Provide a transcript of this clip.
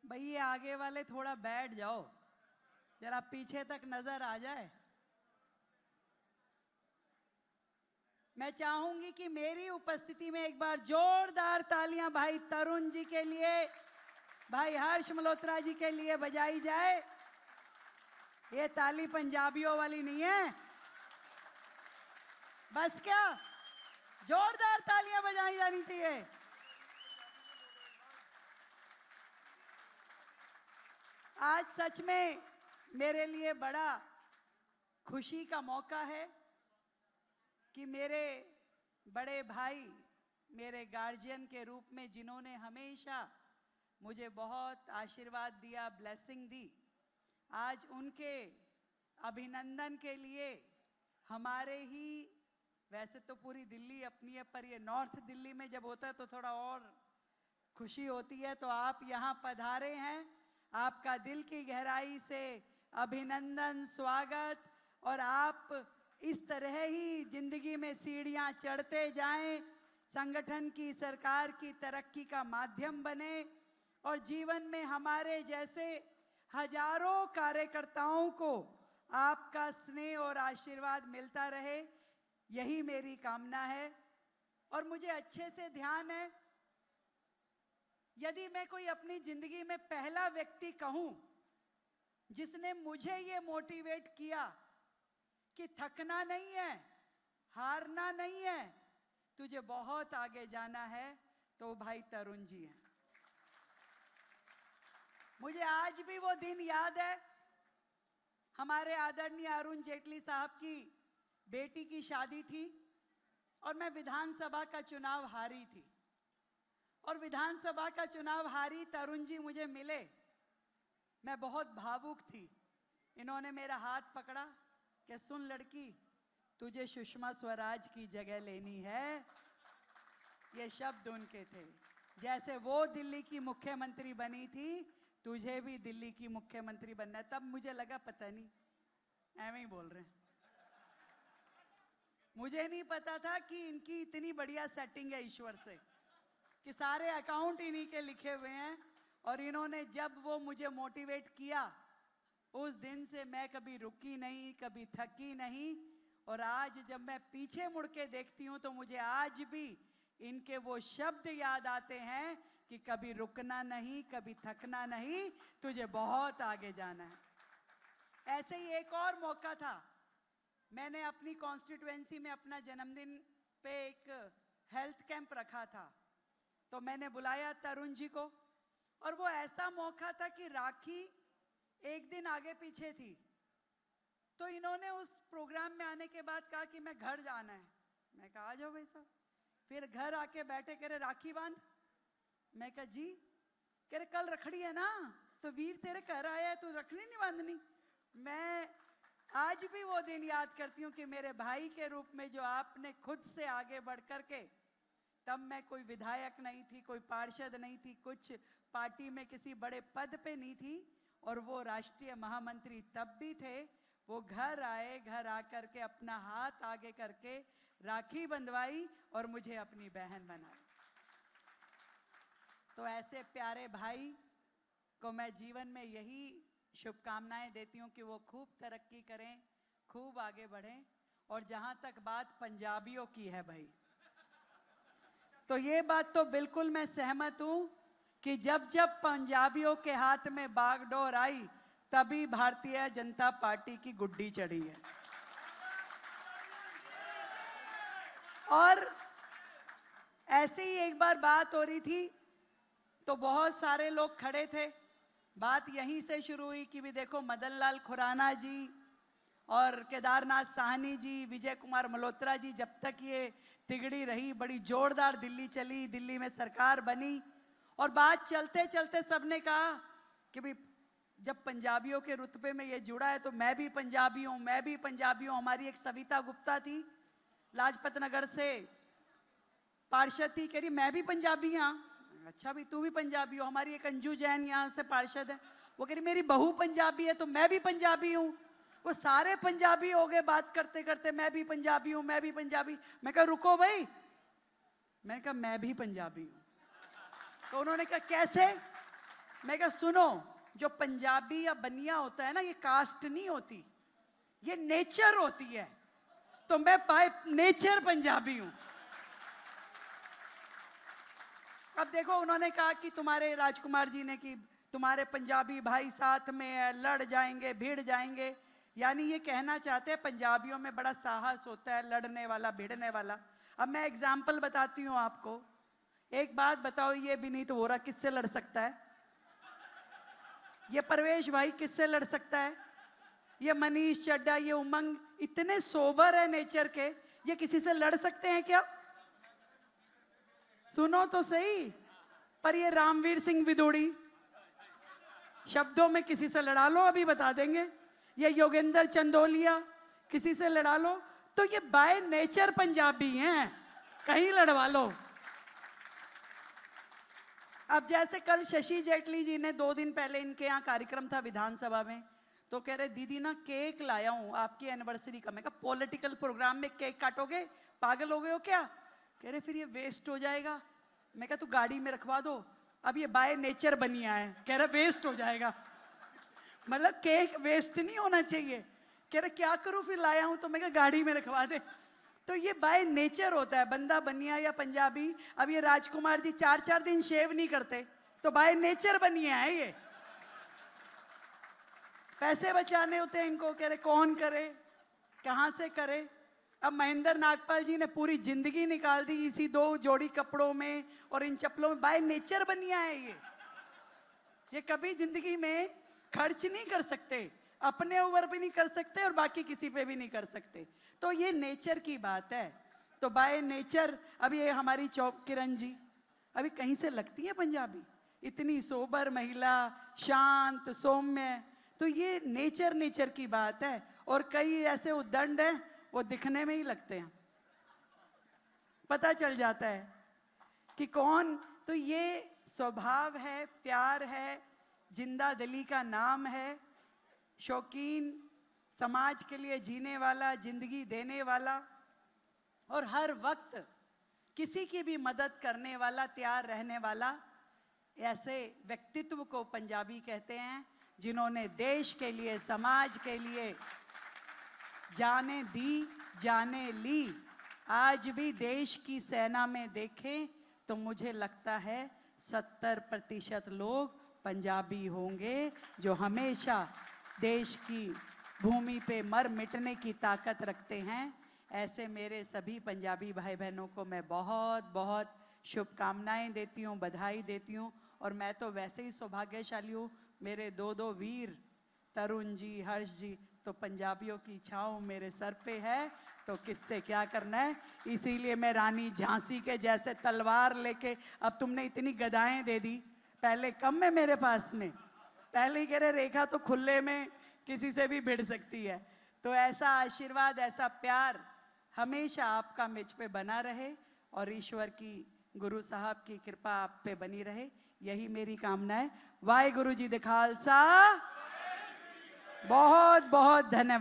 भाई ये आगे वाले थोड़ा बैठ जाओ, जरा पीछे तक नजर आ जाए। मैं चाहूंगी कि मेरी उपस्थिति में एक बार जोरदार तालियां भाई तरुण जी के लिए, भाई हर्ष मल्होत्रा जी के लिए बजाई जाए। ये ताली पंजाबियों वाली नहीं है, बस क्या जोरदार तालियां बजाई जानी चाहिए। आज सच में मेरे लिए बड़ा खुशी का मौका है कि मेरे बड़े भाई, मेरे गार्जियन के रूप में जिन्होंने हमेशा मुझे बहुत आशीर्वाद दिया, ब्लेसिंग दी, आज उनके अभिनंदन के लिए हमारे ही, वैसे तो पूरी दिल्ली अपनी है, पर ये नॉर्थ दिल्ली में जब होता है तो थोड़ा और खुशी होती है। तो आप यहाँ पधारे हैं, आपका दिल की गहराई से अभिनंदन, स्वागत। और आप इस तरह ही जिंदगी में सीढ़ियां चढ़ते जाएं, संगठन की, सरकार की तरक्की का माध्यम बने और जीवन में हमारे जैसे हजारों कार्यकर्ताओं को आपका स्नेह और आशीर्वाद मिलता रहे, यही मेरी कामना है। और मुझे अच्छे से ध्यान है, यदि मैं कोई अपनी जिंदगी में पहला व्यक्ति कहूं जिसने मुझे ये मोटिवेट किया कि थकना नहीं है, हारना नहीं है, तुझे बहुत आगे जाना है, तो भाई तरुण जी हैं। मुझे आज भी वो दिन याद है, हमारे आदरणीय अरुण जेटली साहब की बेटी की शादी थी और मैं विधानसभा का चुनाव हारी थी। और विधानसभा का चुनाव हारी, तरुण जी मुझे मिले, मैं बहुत भावुक थी। इन्होंने मेरा हाथ पकड़ा कि सुन लड़की, तुझे सुषमा स्वराज की जगह लेनी है। ये शब्द उनके थे। जैसे वो दिल्ली की मुख्यमंत्री बनी थी, तुझे भी दिल्ली की मुख्यमंत्री बनना है। तब मुझे लगा पता नहीं, ऐਵੇਂ ही बोल रहे हैं। मुझे नहीं पता था कि इनकी इतनी बढ़िया सेटिंग है ईश्वर से, कि सारे अकाउंट इन्हीं के लिखे हुए हैं। और इन्होंने जब वो मुझे मोटिवेट किया, उस दिन से मैं कभी रुकी नहीं, कभी थकी नहीं। और आज जब मैं पीछे मुड़ के देखती हूँ तो मुझे आज भी इनके वो शब्द याद आते हैं कि कभी रुकना नहीं, कभी थकना नहीं, तुझे बहुत आगे जाना है। ऐसे ही एक और मौका था, मैंने अपनी कॉन्स्टिट्यूएंसी में अपना जन्मदिन पे एक हेल्थ कैंप रखा था, तो मैंने बुलाया तरुण जी को। और वो ऐसा मौका था कि राखी एक दिन आगे पीछे थी, तो इन्होंने उस प्रोग्राम में आने के बाद कहा कि मैं घर जाना है। मैं कहा आ जाओ भाई साहब। फिर घर आके बैठे, कह रहे राखी बांध। मैं कहा जी। कह रहे कल रखड़ी है ना, तो वीर तेरे घर आया है, तू रखड़ी नहीं बांधनी। मैं आज भी वो दिन याद करती हूँ कि मेरे भाई के रूप में जो आपने खुद से आगे बढ़ करके, तब मैं कोई विधायक नहीं थी, कोई पार्षद नहीं थी, कुछ पार्टी में किसी बड़े पद पे नहीं थी, और वो राष्ट्रीय महामंत्री तब भी थे। वो घर आए, घर आकर के अपना हाथ आगे करके राखी बंधवाई और मुझे अपनी बहन बनाई। तो ऐसे प्यारे भाई को मैं जीवन में यही शुभकामनाएं देती हूँ कि वो खूब तरक्की करें, खूब आगे बढ़ें। और जहां तक बात पंजाबियों की है भाई, तो ये बात तो बिल्कुल मैं सहमत हूं कि जब जब पंजाबियों के हाथ में बागडोर आई, तभी भारतीय जनता पार्टी की गुड्डी चढ़ी है। और ऐसे ही एक बार बात हो रही थी, तो बहुत सारे लोग खड़े थे, बात यहीं से शुरू हुई कि भी देखो मदन लाल खुराना जी और केदारनाथ साहनी जी, विजय कुमार मल्होत्रा जी, जब तक ये तिगड़ी रही, बड़ी जोरदार दिल्ली चली, दिल्ली में सरकार बनी। और बात चलते चलते सबने कहा कि भाई जब पंजाबियों के रुतबे में ये जुड़ा है तो मैं भी पंजाबी हूँ, मैं भी पंजाबी हूँ। हमारी एक सविता गुप्ता थी, लाजपत नगर से पार्षद थी, कह रही मैं भी पंजाबी हाँ। अच्छा भी तू भी पंजाबी हो। हमारी एक अंजू जैन यहाँ से पार्षद है, वो कह रही मेरी बहू पंजाबी है तो मैं भी पंजाबी हूँ। वो सारे पंजाबी हो गए बात करते करते, मैं भी पंजाबी हूँ, मैं भी पंजाबी। मैं कहा रुको भाई, मैंने कहा मैं भी पंजाबी हूँ। तो उन्होंने कहा कैसे? मैं कहा सुनो, जो पंजाबी या बनिया होता है ना, ये कास्ट नहीं होती, ये नेचर होती है। तो मैं बाय नेचर पंजाबी हूं। अब देखो, उन्होंने कहा कि तुम्हारे राजकुमार जी ने कि तुम्हारे पंजाबी भाई साथ में है, लड़ जाएंगे, भिड़ जाएंगे। यानी ये कहना चाहते हैं पंजाबियों में बड़ा साहस होता है, लड़ने वाला, भिड़ने वाला। अब मैं एग्जाम्पल बताती हूँ आपको। एक बात बताओ, ये विनीत वोरा किससे लड़ सकता है? ये परवेश भाई किससे लड़ सकता है? ये मनीष चड्डा, ये उमंग, इतने सोबर है नेचर के, ये किसी से लड़ सकते हैं क्या? सुनो तो सही। पर ये रामवीर सिंह विदोड़ी, शब्दों में किसी से लड़ा लो, अभी बता देंगे। ये योगेंद्र चंदोलिया, किसी से लड़ा लो। तो ये बाय नेचर पंजाबी हैं, कहीं लड़वा लो। अब जैसे कल शशि जेटली जी ने 2 दिन पहले, इनके यहाँ कार्यक्रम था विधानसभा में, तो कह रहे दीदी ना केक लाया हूं आपकी एनिवर्सरी का। मैं कहा पॉलिटिकल प्रोग्राम में केक काटोगे, पागल हो गए हो क्या? कह रहे फिर ये वेस्ट हो जाएगा। मैं कहा तू गाड़ी में रखवा दो। अब ये बाय नेचर बनिया है, कह रहे वेस्ट हो जाएगा। मतलब केक वेस्ट नहीं होना चाहिए। कह रहे क्या करूं, फिर लाया हूं। तो मैं कहा गाड़ी में रखवा दे। तो ये बाय नेचर होता है, बंदा बनिया या पंजाबी। अब ये राजकुमार जी 4-4 दिन शेव नहीं करते, तो बाय नेचर बनिया है ये। पैसे बचाने होते हैं इनको, कह रहे कौन करे, कहां से करे। अब महेंद्र नागपाल जी ने पूरी जिंदगी निकाल दी इसी 2 जोड़ी कपड़ों में और इन चप्पलों में। बाय नेचर बनिया है ये कभी जिंदगी में खर्च नहीं कर सकते, अपने ऊपर भी नहीं कर सकते और बाकी किसी पे भी नहीं कर सकते। तो ये नेचर की बात है। तो बाय नेचर, अब ये हमारी किरण जी अभी कहीं से लगती है पंजाबी, इतनी सोबर महिला, शांत सौम्य। तो ये नेचर की बात है। और कई ऐसे उद्दंड हैं, वो दिखने में ही लगते हैं, पता चल जाता है कि कौन। तो ये स्वभाव है, प्यार है, जिंदा दिली का नाम है, शौकीन, समाज के लिए जीने वाला, जिंदगी देने वाला और हर वक्त किसी की भी मदद करने वाला, तैयार रहने वाला। ऐसे व्यक्तित्व को पंजाबी कहते हैं, जिन्होंने देश के लिए, समाज के लिए जाने दी, जाने ली। आज भी देश की सेना में देखें तो मुझे लगता है 70% लोग पंजाबी होंगे, जो हमेशा देश की भूमि पे मर मिटने की ताकत रखते हैं। ऐसे मेरे सभी पंजाबी भाई बहनों को मैं बहुत बहुत शुभकामनाएं देती हूँ, बधाई देती हूँ। और मैं तो वैसे ही सौभाग्यशाली हूँ, मेरे 2 वीर, तरुण जी, हर्ष जी, तो पंजाबियों की छाँव मेरे सर पे है, तो किससे क्या करना है। इसीलिए मैं रानी झांसी के जैसे तलवार लेके, अब तुमने इतनी गदाएं दे दी, पहले कम है मेरे पास में। पहले ही कह रहे रेखा तो खुले में किसी से भी भिड़ सकती है। तो ऐसा आशीर्वाद, ऐसा प्यार हमेशा आपका मुझ पे बना रहे और ईश्वर की, गुरु साहब की कृपा आप पे बनी रहे, यही मेरी कामना है। वाहे गुरु जी दे खालसा, बहुत बहुत धन्यवाद।